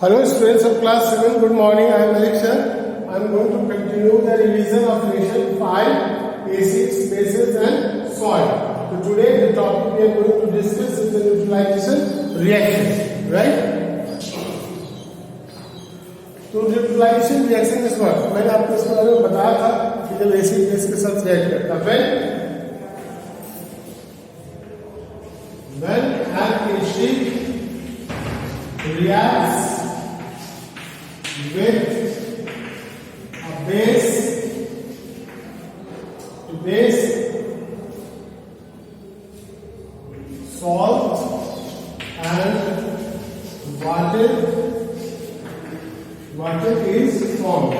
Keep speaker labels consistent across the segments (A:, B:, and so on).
A: Hello students of class 7, good morning. I am Malik sir. I am going to continue the revision of lesson 5, acids, bases and soil. So today the topic we are going to discuss is the neutralization reaction, right? तो neutralisation reaction इस बार मैंने आपको इसके बारे में बताया था कि जब एसिड बेस के साथ रिएक्ट करता है when an acid reacts with a base to base, salt and water is formed.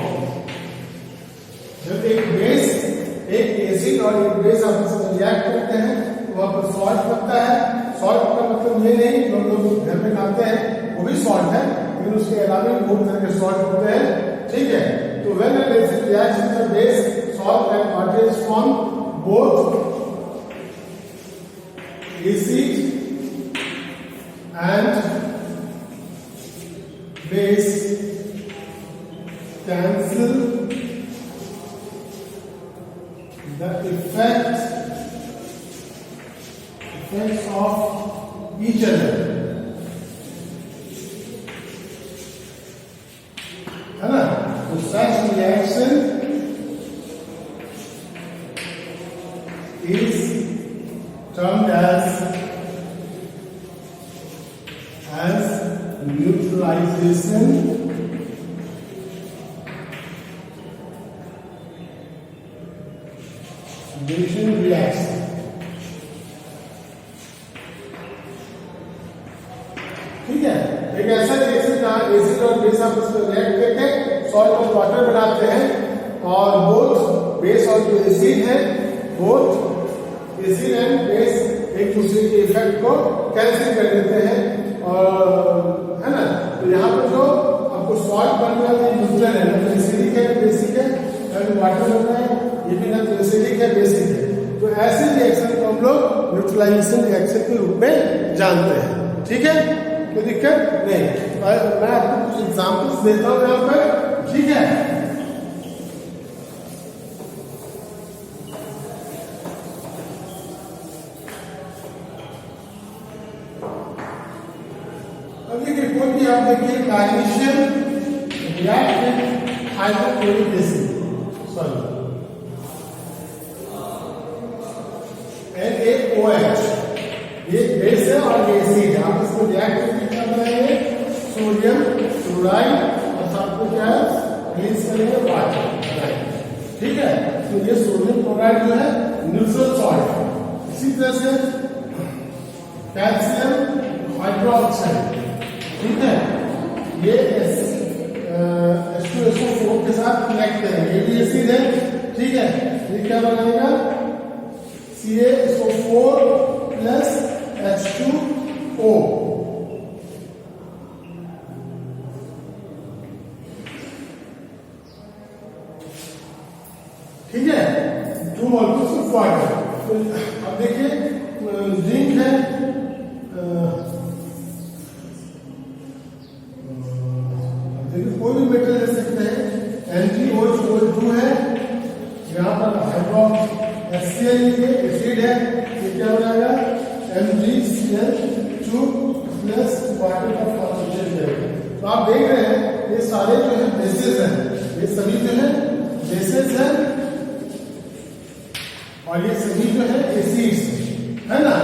A: जब एक बेस एक एसिड और एक बेस आपस में रिएक्ट करते हैं तो वहां पर सॉल्ट बनता है. सॉल्ट का मतलब ये नहीं जो हम लोग घर में खाते हैं वो भी सॉल्ट है, लेकिन उसके अलावा भी बहुत तरह के सॉल्ट होते हैं. ठीक है, तो when an acid reacts with the base salt and water is formed, both acid and base cancel the effects of each other, है ना. तो such reaction is termed as neutralization reaction. ठीक है, एक ऐसा रिएक्शन जहां एसिड और base आपस में रिएक्ट करके सॉल्ट और वाटर बनाते हैं और बोथ बेस और जो एसिड है बोथ एसिड एंड बेस एक दूसरे के इफेक्ट को कैंसिल कर देते हैं, और है ना. तो यहाँ पर जो आपको सॉल्ट बन रहा है न्यूट्रल है, ना एसिडिक है बेसिक है, और वाटर बन रहा है ये भी ना एसिडिक है बेसिक है. तो ऐसे रिएक्शन को हम लोग न्यूट्रलाइजेशन रिएक्शन के रूप में जानते हैं. ठीक है, कोई दिक्कत नहीं. मैं आपको कुछ एग्जांपल्स देता हूं यहाँ पर. ठीक है, अब देखिए कोई भी आप देखिए magnesium react with hydrochloric acid, sorry NaOH, ये बेस है और ये एसिड है. आप इसको रिएक्ट कर रहे हैं सोडियम क्लोराइड और साथ में क्या है रिलीज करेंगे वाटर. ठीक है, तो ये सोडियम क्लोराइड जो है न्यूट्रल सॉल्ट है. इसी तरह से कैल्शियम हाइड्रोक्साइड, ठीक है, ये H2SO4 के साथ रिएक्ट करेंगे, ये भी एसिड है. ठीक है, ये क्या बनाएगा CaSO4 plus H2O. ठीक है, 2 molecules of water. तो अब देखिए जिंक है, देखिए कोई भी मेटल ले सकते हैं. NaOH2 है, यहाँ पर हाइड्रोक्स HCl एसिड है, ये क्या बनाएगा MgCl2 प्लस वाटर का फॉर्मेशन करेगा. तो आप देख रहे हैं ये सारे जो है बेसेस हैं, ये सभी जो है बेसेस हैं और ये सभी जो है एसिड्स है ना.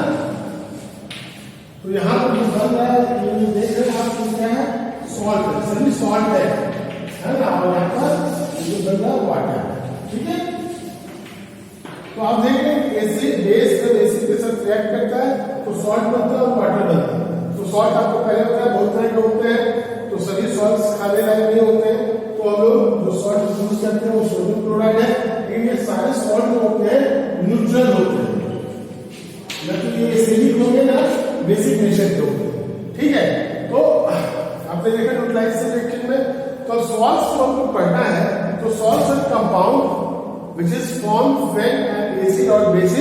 A: तो यहाँ पर जो बन रहा है ये देख रहे हैं आप क्या है सॉल्ट है, सभी सॉल्ट है ना, और यहाँ पर जो बन रहा है वाटर. ठीक है, तो आप देख रहे हैं एसिड बेस जब एसिड के साथ रिएक्ट करता है तो सॉल्ट बनता है और वाटर बनता है. तो सॉल्ट आपको पहले पता है बहुत तरह के होते हैं, तो सभी सॉल्ट्स खाने लायक नहीं होते हैं. तो हम लोग जो सॉल्ट यूज करते हैं वो सोडियम क्लोराइड है, लेकिन ये सारे सॉल्ट जो होते हैं न्यूट्रल होते हैं, मतलब ये एसिडिक होंगे ना बेसिक नेचर के होते हैं. ठीक है, तो आपने देखा न्यूट्रलाइजेशन रिएक्शन में तो सॉल्ट्स को हमको पढ़ना है. तो salts are compound which is formed when an acid or base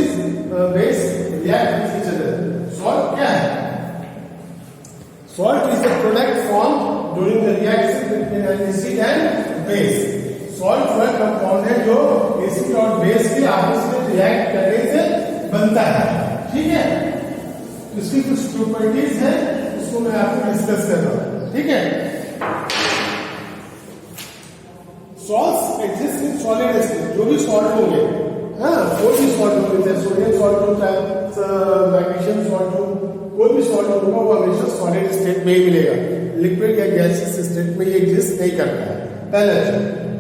A: react with each other. Salt क्या है? Salt is a product formed during the reaction between N acid and base. Salt वह compound है जो acid और base के आपस में react करने से बनता है, ठीक है। इसकी कुछ प्रॉपर्टीज है, उसको मैं आपको डिस्कस कर रहा हूं, ठीक है। Salts exist in solid state, जो भी सॉल्ट होंगे, हाँ कोई भी सॉल्ट होंगे, जैसे सोडियम सॉल्ट हो चाहे मैग्नीशियम सॉल्ट हो, कोई भी सॉल्ट होगा वो हमेशा सॉलिड स्टेट में ही मिलेगा, लिक्विड या गैसियस स्टेट में ये एग्जिस्ट नहीं करता है। पहला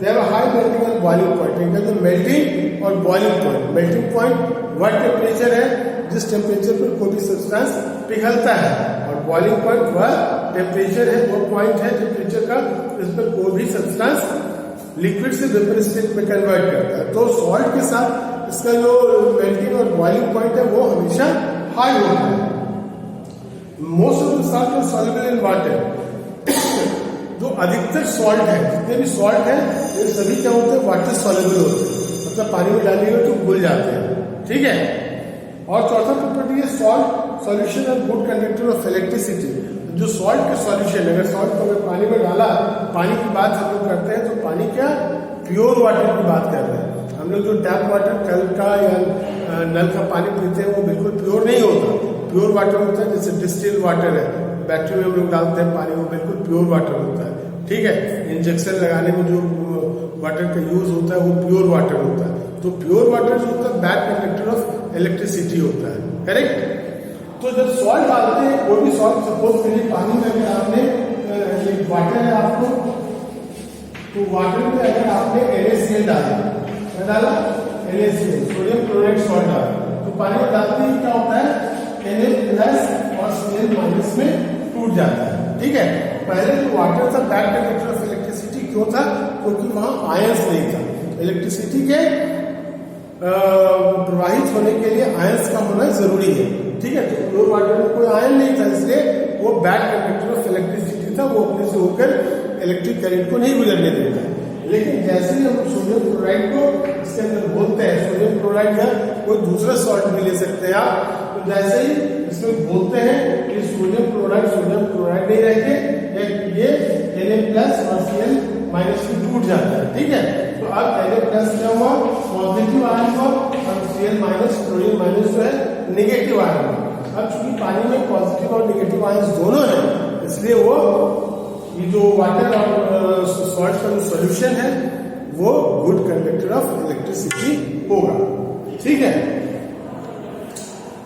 A: they have a high melting and boiling point, इनका जो मेल्टिंग और बॉइलिंग पॉइंट, मेल्टिंग पॉइंट वह टेम्परेचर है जिस टेम्परेचर पर कोई भी सब्सटेंस पिघलता है, और बॉइलिंग पॉइंट वह टेम्परेचर है, वो पॉइंट है टेम्परेचर का जिस पर कोई भी सब्सटेंस लिक्विड से वेपर स्टेट में कन्वर्ट करता है। तो सॉल्ट के साथ इसका जो मेल्टिंग और बॉइलिंग पॉइंट है वो हमेशा हाई होता है। Most of the salt is soluble in water, जो अधिकतर सॉल्ट है, जितने भी सॉल्ट है ये सभी क्या होते हैं, वाटर सॉल्युबल होते हैं, मतलब पानी में डालिएगा तो घुल जाते हैं, ठीक है। और चौथा प्रॉपर्टी है सॉल्ट सॉल्यूशन और गुड कंडक्टर ऑफ इलेक्ट्रिसिटी। जो सॉल्ट के सॉल्यूशन, अगर सॉल्ट को अगर पानी में डाला, पानी की बात हम लोग करते हैं तो पानी क्या प्योर वाटर की बात कर रहे हैं हम लोग। जो टैप वाटर कल का या नल का पानी पीते हैं वो बिल्कुल प्योर नहीं होता, प्योर वाटर होता है, जैसे डिस्टिल्ड वाटर है, बैटरी में हम लोग डालते हैं पानी, वो बिल्कुल प्योर वाटर होता है, ठीक है। इंजेक्शन लगाने में जो वाटर का यूज होता है वो प्योर वाटर होता है। तो प्योर वाटर जो होता है बैड कंडक्टर ऑफ इलेक्ट्रिसिटी होता है, करेक्ट। तो जब सॉल्ट डालते हैं, कोई भी सॉल्ट, सपोज करिए पानी में अगर आपने वाटर है आपको, तो वाटर में अगर आपने NaCl डाला NaCl, सोडियम क्लोराइड सॉल्ट डाला, तो पानी में डालते ही क्या होता है, Na+ और Cl- में टूट जाता है, ठीक है। पहले जो वाटर था बैड कंडक्टर ऑफ इलेक्ट्रिसिटी, क्यों था, क्योंकि वहां आयंस नहीं था। इलेक्ट्रिसिटी के प्रवाहित होने के लिए आयंस का होना जरूरी है, ठीक है। तो प्योर वाटर में कोई आयन नहीं था, इसलिए वो बैड कंडक्टर ऑफ इलेक्ट्रिसिटी था, वो अपने से होकर इलेक्ट्रिक करंट को नहीं गुजरने देता है। लेकिन जैसे ही हम सोडियम क्लोराइड को इसके अंदर बोलते हैं, सोडियम क्लोराइड या कोई दूसरा सॉल्ट भी ले सकते हैं आप, तो जैसे ही इसमें बोलते हैं कि सोडियम क्लोराइड नहीं रहेंगे, ये Na+ और Cl- में टूट जाता है, ठीक है। तो अब Na+ क्या हुआ, पॉजिटिव आयन हुआ, और Cl- क्लोरीन- जो है नेगेटिव आयन हुआ। अब चूंकि पानी में पॉजिटिव और नेगेटिव आयन दोनों है, इसलिए वो ये जो वाटर और सॉल्ट का जो सोल्यूशन है वो गुड कंडक्टर ऑफ इलेक्ट्रिसिटी होगा, ठीक है।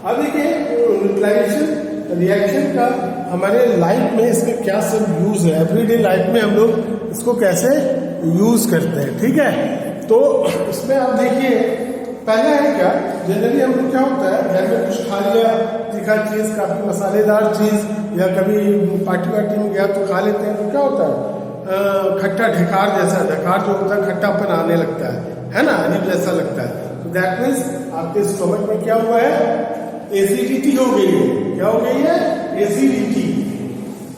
A: अब देखिए न्यूट्रलाइजेशन रिएक्शन का हमारे लाइफ में इसका क्या सब यूज है, एवरीडे लाइफ में हम लोग इसको कैसे यूज करते हैं, ठीक है। तो इसमें आप देखिए, पहला है क्या, जनरली हम लोग क्या होता है, घर में कुछ खा लिया तीखा चीज, काफी मसालेदार चीज, या कभी पार्टी वार्टी में गया तो खा लेते हैं, तो क्या होता है, खट्टा ढकार जैसा, ढकार जो होता है खट्टापन आने लगता है ना, अजीब जैसा लगता है। तो दैट मीन्स आपके स्टोमक में क्या हुआ है, एसिडिटी हो गई है। क्या हो गई है, एसिडिटी,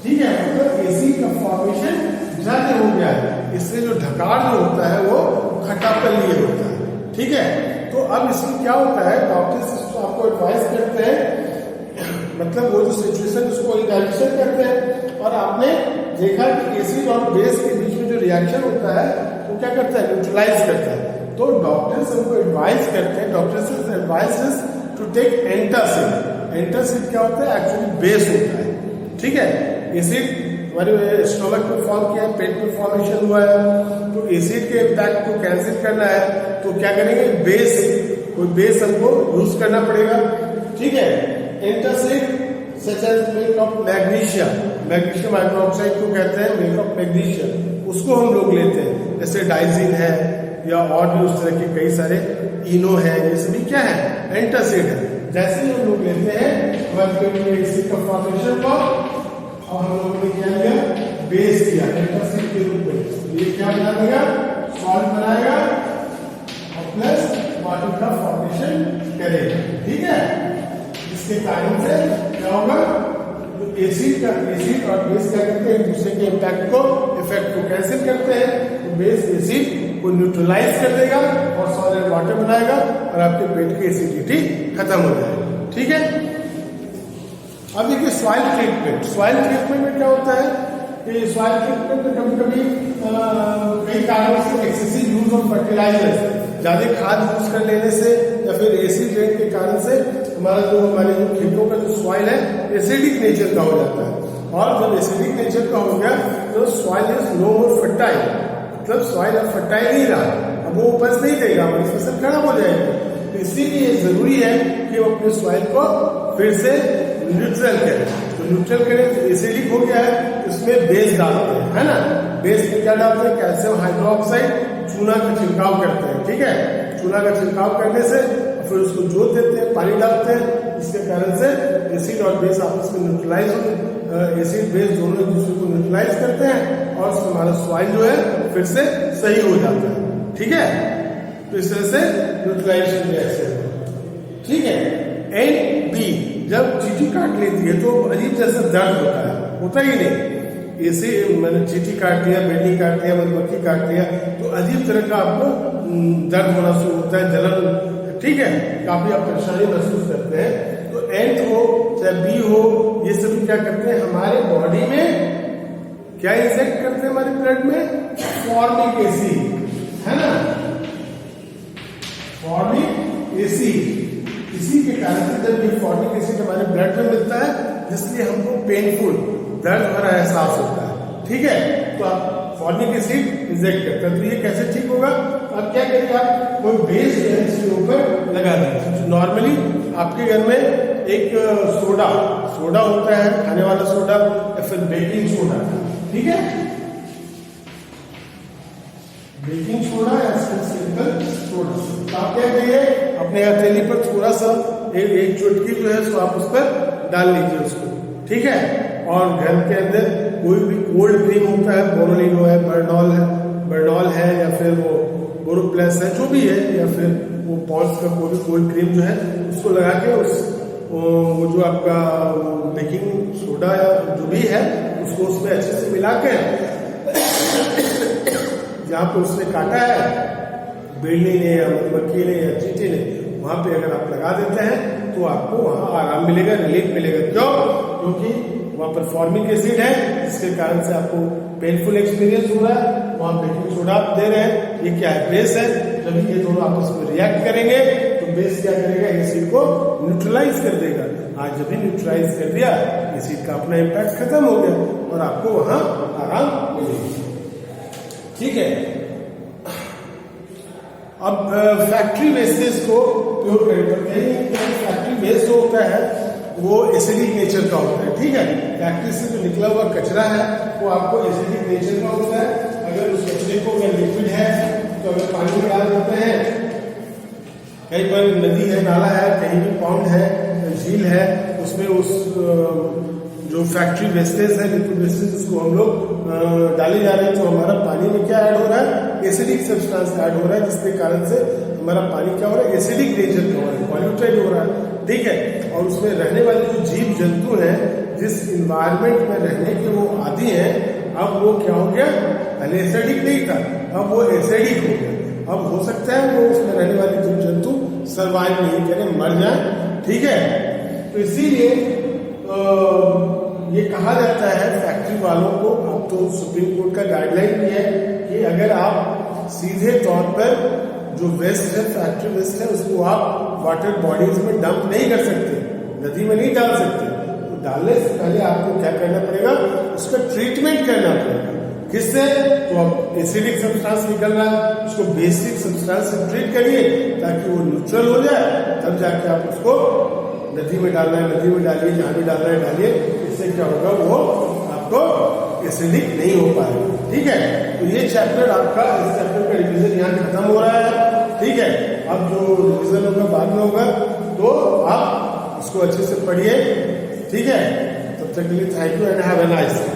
A: ठीक है, मतलब एसिड का फॉर्मेशन ज्यादा हो गया है, इससे जो ढकार जो होता है वो खट्टापन लिए होता है, ठीक है। तो अब इसमें क्या होता है, डॉक्टर्स आपको एडवाइस करते हैं, मतलब वो जो सिचुएशन उसको इवैल्यूएट करते हैं, और आपने देखा कि एसिड और बेस के बीच में जो रिएक्शन होता है वो क्या करता है, न्यूट्रलाइज करता है। तो डॉक्टर्स हमको एडवाइस करते हैं, doctors advise to take antacid. Antacid क्या होता है, एक्चुअली बेस होता है, ठीक है। एसिड हमारे स्टोमक में फॉर्म किया है, पेट में फॉर्मेशन हुआ है, तो एसिड के इम्पैक्ट को कैंसिल करना है, तो क्या करेंगे, बेस, कोई बेस हमको यूज करना पड़ेगा, ठीक है। Antacid such as milk of magnesium hydroxide को कहते हैं मिल्क ऑफ मैग्नीशियम, उसको हम लोग लेते हैं, जैसे डाइजिन है या और भी उस तरह के कई सारे इनो है, ये सभी क्या है, एंटासिड है। जैसे ही हम लोग लेते हैं हमारे पेट में एसिड का फॉर्मेशन हुआ, और हम लोगों ने क्या लिया, बेस किया एंटासिड के रूप में, ये क्या बना देगा, सॉल्ट बनाएगा और प्लस वाटर का फॉर्मेशन करेगा, ठीक है। इसके कारण से क्या होगा, जो एसिड और बेस क्या करते हैं, एक दूसरे के इम्पैक्ट को, इफेक्ट को कैंसिल करते हैं, तो बेस एसिड को न्यूट्रलाइज कर देगा और सॉलिड वाटर बनाएगा, और आपके पेट की एसिडिटी खत्म हो जाएगी, ठीक है। अब देखिए सॉइल ट्रीटमेंट में क्या होता है, कि सॉइल के कभी कभी कई कारणों से एक्सेसिव यूज ऑफ फर्टिलाइजर्स, ज्यादा खाद यूज कर लेने से या फिर एसिड रेन के कारण से हमारे जो खेतों का जो सॉइल है एसिडिक नेचर का हो जाता है। और जब एसिडिक नेचर का हो गया तो soil is no more fertile, मतलब सॉइल अब फर्टाइल नहीं रहा, अब वो उपज नहीं देगा, हमारी फसल खराब हो जाएगी। तो इसीलिए जरूरी है कि वो अपने सॉइल को फिर से न्यूट्रल करें। तो न्यूट्रल करें तो एसिडिक हो गया है, उसमें बेस डालते हैं, है ना। बेस में क्या डालते हैं? कैल्शियम हाइड्रोक्साइड, चूना का छिड़काव करते हैं, ठीक है। चूना का छिड़काव करने से फिर उसको जोत देते हैं, पानी डालते हैं, इसके कारण से एसिड और बेस आपस में न्यूट्रलाइज हो, एसिड बेस दोनों एक दूसरे को न्यूट्रलाइज करते हैं और हमारा सॉइल जो है फिर से सही हो जाता है, ठीक है। तो इस तरह से न्यूट्रलाइजेशन रिएक्शन, ठीक है। एंड बी, जब चींटी काट लेती है तो अजीब जैसा दर्द होता ही नहीं। ऐसे मैंने चींटी काट लिया, बेनी काट लिया, मधुमक्खी काट लिया तो अजीब तरह का आपको दर्द होना शुरू होता है, जलन, ठीक है, काफी आप परेशानी महसूस करते हैं। तो एंट हो चाहे बी हो, ये सभी क्या करते हैं? हमारे बॉडी में क्या इंजेक्ट करते हैं? हमारे ब्लड में फॉर्मिक एसिड, है ना, फॉर्मिक एसिड। इसी के कारण से जब ये फॉर्मिक एसिड हमारे ब्लड में मिलता है, जिसलिए हमको पेनफुल, दर्द भरा एहसास होता है, ठीक है। तो आप फॉर्मिक एसिड इंजेक्ट करते हैं। तो ये कैसे ठीक होगा? तो आप क्या करेंगे? आप कोई बेस जो है इसके ऊपर लगा देंगे। नॉर्मली आपके घर में एक सोडा होता है, खाने वाला सोडा या फिर बेकिंग सोडा, ठीक है, बेकिंग सोडा या सिंपल सोडा। तो आप क्या करिए? अपने हथेली पर थोड़ा सा एक चुटकी जो है सो आप उस पर डाल लीजिए उसको, ठीक है। और घर के अंदर कोई भी कोल्ड क्रीम होता है, बोरोलिनो है, बर्नॉल है या फिर वो बोरोप्लस है, जो भी है, या फिर वो पॉन्ड्स का कोई भी कोल्ड क्रीम जो है उसको लगा के वो जो आपका बेकिंग सोडा या जो भी है उसको उसमें अच्छे से मिला के जहाँ पे उसने काटा है, बिल्ली ने या मधुमक्खी ने या चींटी ने, वहां पे अगर आप लगा देते हैं तो आपको वहां आराम मिलेगा, रिलीफ मिलेगा। क्यों? क्योंकि वहां पर फॉर्मिक एसिड है, जिसके कारण से आपको पेनफुल एक्सपीरियंस हो रहा है। वहां बेकिंग सोडा आप दे रहे हैं, ये क्या है? बेस है। जब ये दोनों आपस में रिएक्ट करेंगे तो बेस क्या करेगा? एसिड को न्यूट्रलाइज कर देगा। आज जब भी न्यूट्रलाइज कर दिया, एसिड का अपना इम्पैक्ट खत्म हो गया और आपको वहां आराम मिलेगा, ठीक है। अब फैक्ट्री वेस्टेज को प्योर करें। फैक्ट्री वेस्ट जो होता है वो एसिडिक नेचर का होता है, ठीक है। फैक्ट्री से जो निकला हुआ कचरा है वो आपको एसिडिक नेचर का होता है। अगर उस कचरे को अगर लिक्विड है तो अगर पानी में डाल देते हैं, कहीं पर नदी है, नाला है, कहीं भी पॉन्ड है, झील है, उसमें उस जो फैक्ट्री वेस्टेज है, लिक्विड वेस्टेज, उसको हम लोग डाले जा रहे हैं, तो हमारा पानी में क्या ऐड हो रहा है? एसिडिक सब्सटेंस ऐड हो रहा है, जिसके कारण से हमारा पानी क्या हो रहा है? एसिडिक नेचर का हो रहा है, पॉल्यूटेड हो रहा है, ठीक है। और उसमें रहने वाले जो जीव जंतु हैं, जिस इन्वायरमेंट में रहने के वो आदि हैं, अब वो क्या हो गया? पहले एसिडिक नहीं था, अब वो एसिडिक हो गया। अब हो सकता है वो उसमें रहने वाले जीव जंतु सर्वाइव नहीं करें, मर जाए, ठीक है। तो इसीलिए ये कहा जाता है फैक्ट्री वालों को, अब तो सुप्रीम कोर्ट का गाइडलाइन भी है कि अगर आप सीधे तौर पर जो वेस्ट है, फैक्ट्री वेस्ट है, उसको आप वाटर बॉडीज में डंप नहीं कर सकते, नदी में नहीं डाल सकते। तो डालने से पहले आपको क्या करना पड़ेगा? उसका ट्रीटमेंट करना पड़ेगा। किससे? तो अब एसिडिक सब्सटेंस निकल रहा है, उसको बेसिक सब्सटेंस से ट्रीट करिए ताकि वो न्यूट्रल हो जाए, तब जाके आप उसको नदी में डालना है, नदी में डालिए, जहां भी डालना है डालिए। इससे क्या होगा? वो आपको एसिडिक नहीं हो पाएगा, ठीक है। तो ये चैप्टर आपका, इस चैप्टर का रिवीजन यहाँ खत्म हो रहा है, ठीक है। अब जो रिवीजन होगा बाद में होगा, तो आप उसको अच्छे से पढ़िए, ठीक है। तब तक के लिए thank you and have a nice day.